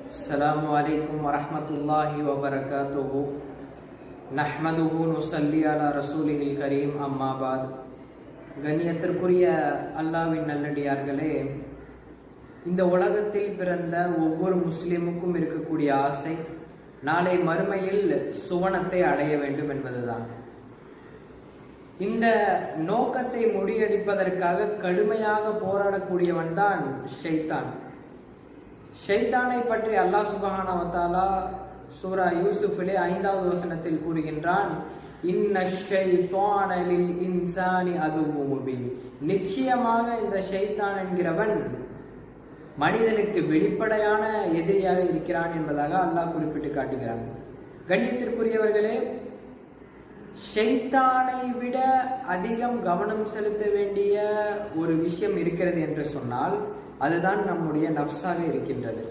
அஸ்ஸலாமு அலைக்கும் வரஹ்மத்துல்லாஹி வபரகாத்துஹு. நஹ்மதுஹு நுஸல்லி அலா ரசூலிஹில் கரீம். அம்மா பாத். கண்ணியத்திற்குரிய அல்லாஹ்வின் நல்லடியார்களே, இந்த உலகத்தில் பிறந்த ஒவ்வொரு முஸ்லிமுக்கும் இருக்கக்கூடிய ஆசை நாளை மறுமையில் சுவனத்தை அடைய வேண்டும் என்பதுதான். இந்த நோக்கத்தை முறியடிப்பதற்காக கடுமையாக போராடக்கூடியவன் தான் ஷைத்தான். ஷைத்தானை பற்றி அல்லாஹ் சுப்ஹானஹு வ தஆலா சூரா யூசுஃபிலே 5வது வசனத்தில் கூறுகின்றான், இன்ன ஷைத்தான லில் இன்சானி அதுவ்வும் முபீன். நிச்சயமாக இந்த ஷைத்தான் என்கிறவன் மனிதனுக்கு வெளிப்படையான எதிரியாக இருக்கிறான் என்பதாக அல்லாஹ் குறிப்பிட்டு காட்டுகிறான். கண்ணியத்திற்குரியவர்களே, ஷைத்தானை விட அதிகம் கவனம் செலுத்த வேண்டிய ஒரு விஷயம் இருக்கிறது என்று சொன்னால் அதுதான் நம்முடைய நஃப்ஸாக இருக்கின்றது.